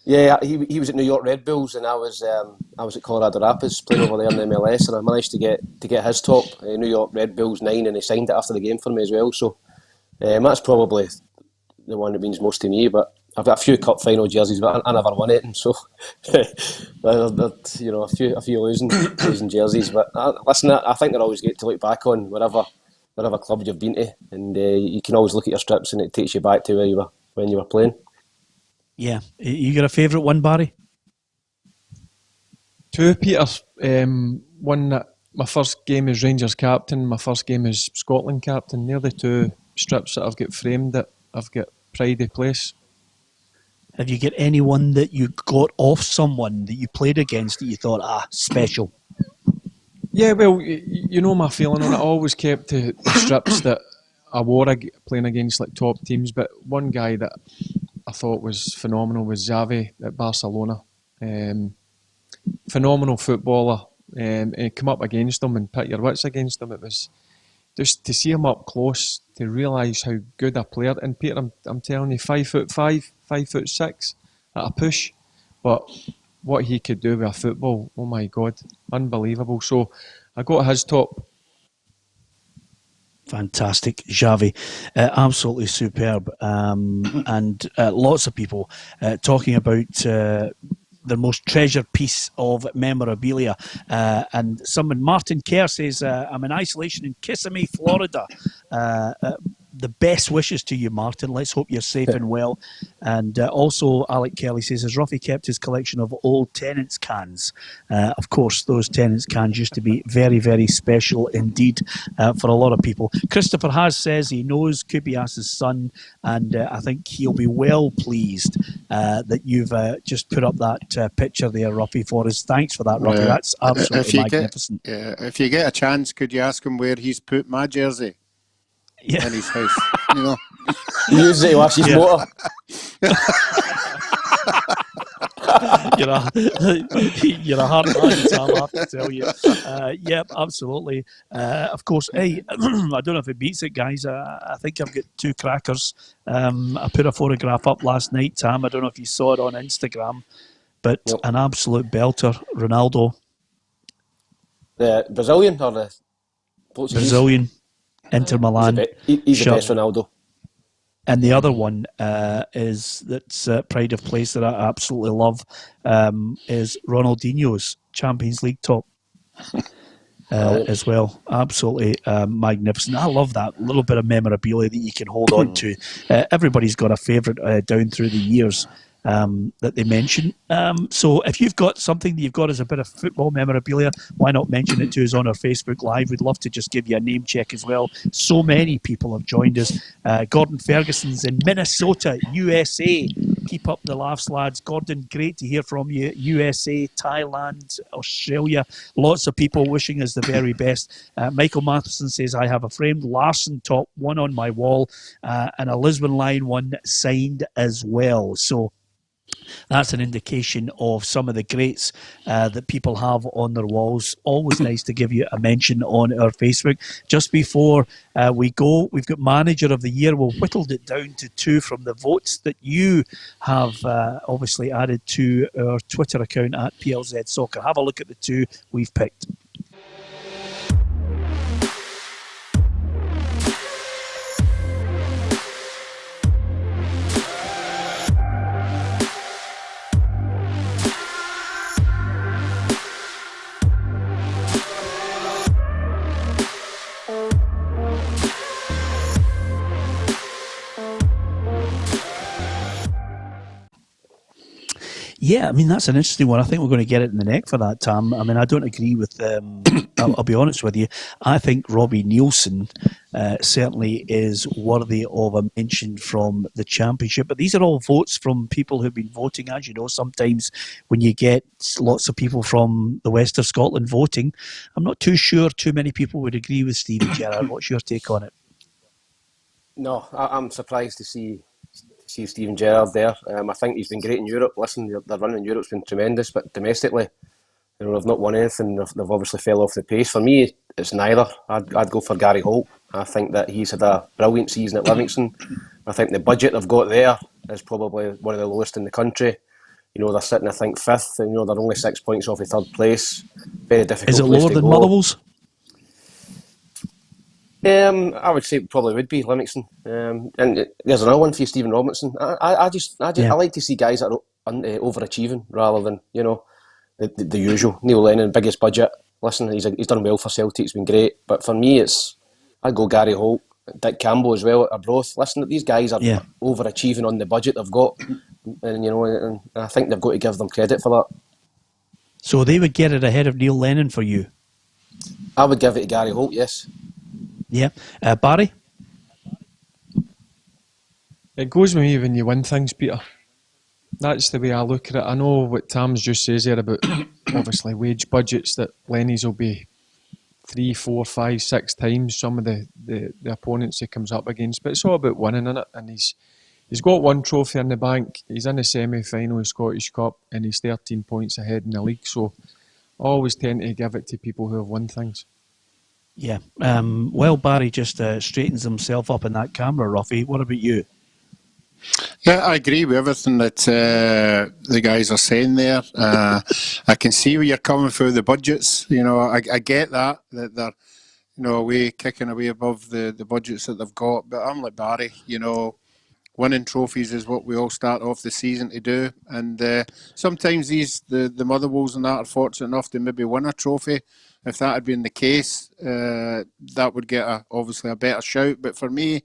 Yeah, he was at New York Red Bulls, and I was at Colorado Rapids playing over there in the MLS, and I managed to get his top, New York Red Bulls 9, and he signed it after the game for me as well. So that's probably the one that means most to me. But I've got a few cup final jerseys, but I never won it, and so you know, a few losing jerseys. But listen, I think they're always great to look back on whatever club you've been to, and you can always look at your strips, and it takes you back to where you were when you were playing. Yeah. You got a favourite one, Barry? Two, Peter. One that my first game as Rangers captain, my first game as Scotland captain. They're the two strips that I've got framed that I've got pride of place. Have you got anyone that you got off someone that you played against that you thought, special? Yeah, well, you know my feeling on it. I always kept the strips that I wore playing against like top teams, but one guy that I thought was phenomenal was Xavi at Barcelona. Phenomenal footballer. And come up against him and put your wits against him. It was just to see him up close, to realise how good a player. And Peter, I'm telling you, 5'5", 5'6" at a push. But what he could do with a football, oh my God, unbelievable. So I got his top. Fantastic, Xavi, absolutely superb, and lots of people talking about their most treasured piece of memorabilia. And someone, Martin Kerr, says, I'm in isolation in Kissimmee, Florida. The best wishes to you, Martin. Let's hope you're safe and well. And also, Alec Kelly says, has Roughie kept his collection of old Tennent's cans? Of course, those Tennent's cans used to be very, very special indeed for a lot of people. Christopher Haas says he knows Kubias's son, and I think he'll be well pleased that you've just put up that picture there, Roughie, for us. Thanks for that, Roughie. That's absolutely magnificent. If you get a chance, could you ask him where he's put my jersey? Yeah. In his house, you know. He uses it to wash his motor. You're a hard man, Tam, I have to tell you. Yep, absolutely. Of course, hey, I don't know if it beats it, guys. I think I've got two crackers. I put a photograph up last night, Tam. I don't know if you saw it on Instagram, but an absolute belter, Ronaldo. The Brazilian or the Portuguese? Brazilian. Inter Milan. He's the best Ronaldo. And the other one that's pride of place that I absolutely love is Ronaldinho's Champions League top as well. Absolutely magnificent. I love that little bit of memorabilia that you can hold on to. Everybody's got a favourite down through the years that they mention. So if you've got something that you've got as a bit of football memorabilia, why not mention it to us on our Facebook Live? We'd love to just give you a name check as well. So many people have joined us. Gordon Ferguson's in Minnesota, USA. Keep up the laughs, lads. Gordon, great to hear from you. USA, Thailand, Australia. Lots of people wishing us the very best. Michael Matheson says, I have a framed Larson top, one on my wall, and a Lisbon Lion one signed as well. So that's an indication of some of the greats that people have on their walls. Always nice to give you a mention on our Facebook. Just before we go, we've got Manager of the Year. We've whittled it down to 2 from the votes that you have obviously added to our Twitter account at PLZ Soccer. Have a look at the 2 we've picked. Yeah, I mean, that's an interesting one. I think we're going to get it in the neck for that, Tam. I mean, I don't agree with, I'll be honest with you. I think Robbie Nielsen certainly is worthy of a mention from the Championship. But these are all votes from people who've been voting. As you know, sometimes when you get lots of people from the west of Scotland voting, I'm not too sure too many people would agree with Stevie Gerrard. What's your take on it? No, I'm surprised to see Steven Gerrard there. I think he's been great in Europe. Listen, their run in Europe's been tremendous, but domestically, they've not won anything. They've obviously fell off the pace. For me, it's neither. I'd go for Gary Holt. I think that he's had a brilliant season at Livingston. I think the budget they've got there is probably one of the lowest in the country. They're sitting, I think, fifth, and they're only 6 points off the third place. Very difficult. Is it lower than Motherwell's? I would say it probably would be Livingston. And there's another one for you, Stephen Robinson. I like to see guys that are overachieving rather than the usual. Neil Lennon, biggest budget. Listen, he's done well for Celtic. It's been great. But for me, I'd go Gary Holt, Dick Campbell as well at Arbroath. Listen, these guys are overachieving on the budget they've got, and I think they've got to give them credit for that. So they would get it ahead of Neil Lennon for you? I would give it to Gary Holt, yes. Yeah. Barry? It goes with me when you win things, Peter. That's the way I look at it. I know what Tam's just says there about obviously wage budgets, that Lenny's will be 3, 4, 5, 6 times some of the opponents he comes up against. But it's all about winning, innit? And he's got one trophy in the bank. He's in the semi-final of Scottish Cup and he's 13 points ahead in the league. So I always tend to give it to people who have won things. Yeah. Well, Barry just straightens himself up in that camera, Roughie. What about you? Yeah, I agree with everything that the guys are saying there. I can see where you're coming through the budgets. I get that they're away kicking away above the budgets that they've got. But I'm like Barry. Winning trophies is what we all start off the season to do. And sometimes the Motherwells and that are fortunate enough to maybe win a trophy. If that had been the case, that would get obviously a better shout. But for me,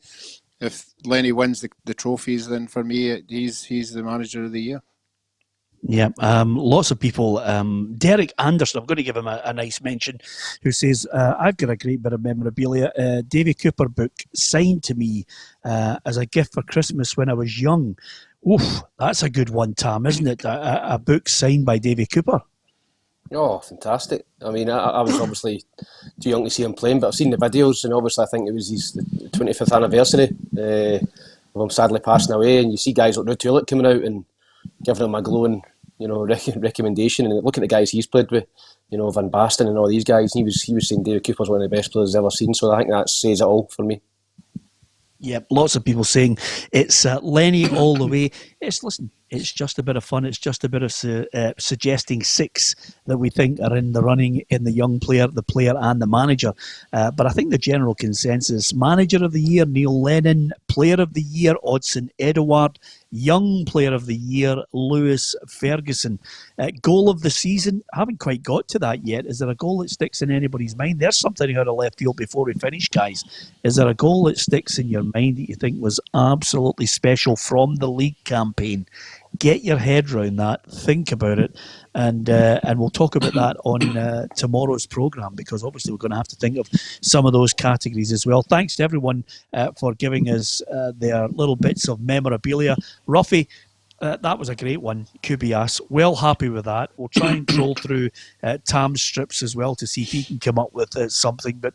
if Lenny wins the trophies, then for me, he's the manager of the year. Yeah, lots of people. Derek Anderson, I'm going to give him a nice mention, who says, I've got a great bit of memorabilia. Davy Cooper book signed to me as a gift for Christmas when I was young. Oof, that's a good one, Tam, isn't it? A book signed by Davy Cooper. Oh, fantastic. I mean, I was obviously too young to see him playing, but I've seen the videos, and obviously I think it was his 25th anniversary of him sadly passing away, and you see guys like Ruud Tulip coming out and giving him a glowing recommendation, and look at the guys he's played with, Van Basten and all these guys. He was saying David Cooper's one of the best players he's ever seen, so I think that says it all for me. Yeah, lots of people saying it's Lenny all the way. It's just a bit of fun. It's just a bit of suggesting 6 that we think are in the running in the young player, the player and the manager. But I think the general consensus, manager of the year, Neil Lennon, player of the year, Odsonne Edouard, young player of the year, Lewis Ferguson. Goal of the season, haven't quite got to that yet. Is there a goal that sticks in anybody's mind? There's something out of left field before we finish, guys. Is there a goal that sticks in your mind that you think was absolutely special from the league campaign? Get your head round that, think about it, and we'll talk about that on tomorrow's programme, because obviously we're going to have to think of some of those categories as well. Thanks to everyone for giving us their little bits of memorabilia. Roughie, that was a great one, Kubias. Well happy with that. We'll try and troll through Tam's strips as well to see if he can come up with something. But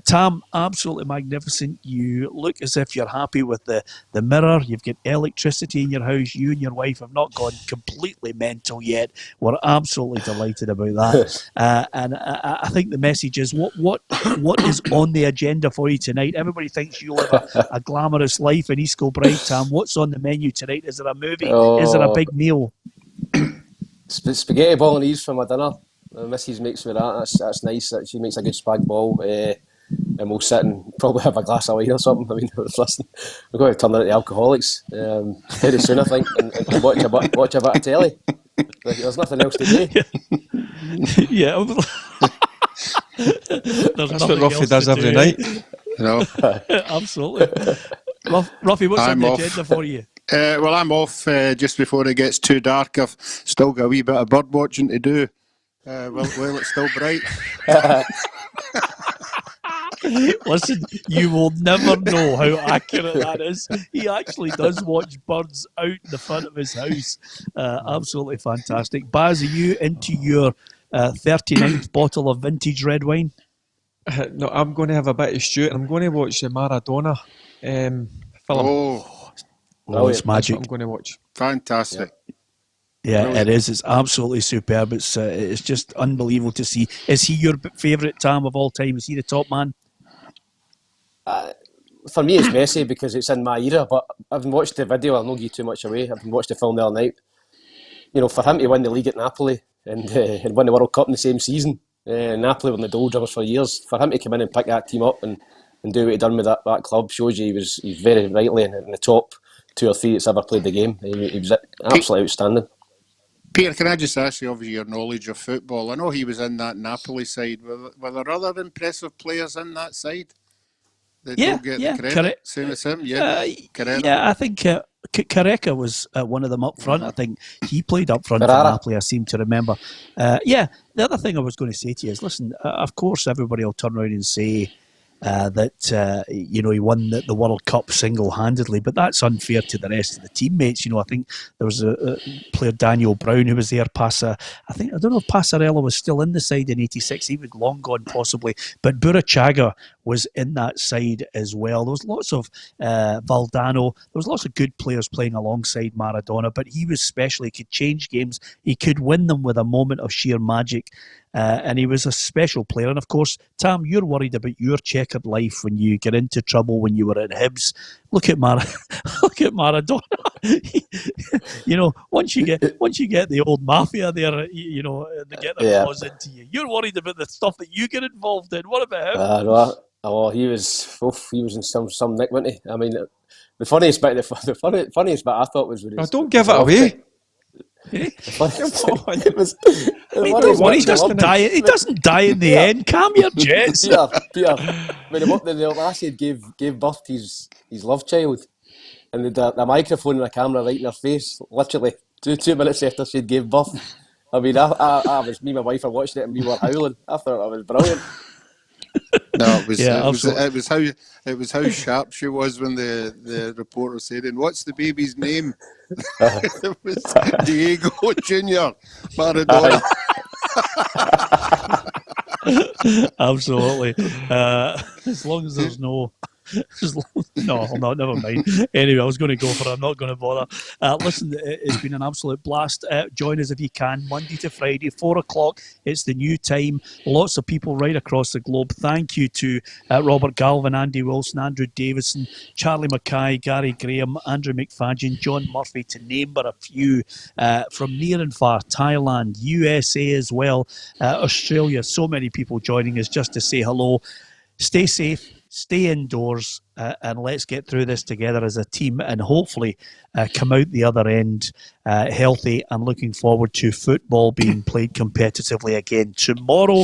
Tam, absolutely magnificent. You look as if you're happy with the mirror. You've got electricity in your house. You and your wife have not gone completely mental yet. We're absolutely delighted about that. And I think the message is, what is on the agenda for you tonight? Everybody thinks you live a glamorous life in East Kilbride, Tam. What's on the menu tonight? Is there a movie? Is there a big meal? Spaghetti bolognese for my dinner. My missus makes me that. That's nice. She makes a good spag bol. And we'll sit and probably have a glass of wine or something. I mean, listen, we're going to turn into alcoholics very soon, I think, and watch a bit of telly. There's nothing else to do. Yeah. That's what Roughie does every night. No. Absolutely. Roughie, what's on the agenda for you? Well, I'm off just before it gets too dark. I've still got a wee bit of bird watching to do while it's still bright. Listen, you will never know how accurate that is. He actually does watch birds out in the front of his house. Absolutely fantastic. Baz, are you into your 39th bottle of vintage red wine? No, I'm going to have a bit of Stuart. I'm going to watch the Maradona film. Oh, It's That's magic. what I'm going to watch. fantastic. Yeah, Brilliant. it is. It's absolutely superb. It's just unbelievable to see. Is he your favourite Tam of all time? Is he the top man? For me, it's Messi because it's in my era. But I've watched the video. I'll not give you too much away. I've watched the film the other night. You know, for him to win the league at Napoli and win the World Cup in the same season, Napoli were in the doldrums for years. For him to come in and pick that team up and do what he done with that club shows you he's very rightly in the top 2 or 3 that's ever played the game. He was absolutely outstanding. Peter, can I just ask you, obviously, your knowledge of football? I know he was in that Napoli side. Were there other impressive players in that side that don't get the credit? Same as him, I think Careca was one of them up front. I think he played up front Ferrara. for Napoli, I seem to remember. The other thing I was going to say to you is, listen, of course everybody will turn around and say that he won the World Cup single-handedly, but that's unfair to the rest of the teammates. I think there was a player, Daniel Brown, who was there. I don't know if Passarella was still in the side in '86. He was long gone, possibly, but Burachaga was in that side as well. There was lots of Valdano. There was lots of good players playing alongside Maradona, but he was special. He could change games. He could win them with a moment of sheer magic. And he was a special player. And of course, Tam, you're worried about your checkered life when you get into trouble when you were at Hibs. Look at Maradona. Once you get the old mafia there, they get their claws into you. You're worried about the stuff that you get involved in. What about him? He was in some nick, wasn't he? I mean, the funniest bit I thought was when don't give it away. He doesn't die. He doesn't die in the end. Calm your jets. Peter, when the lassie gave birth to his love child, and the microphone and the camera right in her face, literally 2 minutes after she gave birth. I mean, I was me and my wife were watching it and we were howling. I thought that was brilliant. No, it was how sharp she was when the reporter said, "And what's the baby's name?" It was Diego Junior Maradona. Absolutely. As long as there's no. Never mind. Anyway, I was going to go for it. I'm not going to bother. Listen, it's been an absolute blast. Join us if you can, Monday to Friday, 4 o'clock. It's the new time. Lots of people right across the globe. Thank you to Robert Galvin, Andy Wilson, Andrew Davison, Charlie Mackay, Gary Graham, Andrew McFadden, John Murphy, to name but a few, from near and far, Thailand, USA as well, Australia. So many people joining us just to say hello. Stay safe. Stay indoors, and let's get through this together as a team and hopefully come out the other end healthy and looking forward to football being played competitively again. Tomorrow,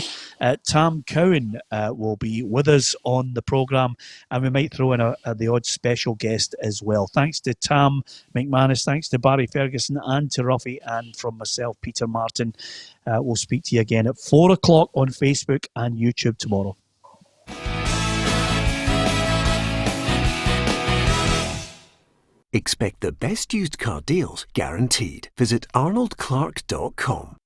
Tam Cowan will be with us on the programme, and we might throw in the odd special guest as well. Thanks to Tam McManus, thanks to Barry Ferguson and to Roughie, and from myself, Peter Martin. We'll speak to you again at 4 o'clock on Facebook and YouTube tomorrow. Expect the best used car deals guaranteed. Visit arnoldclark.com.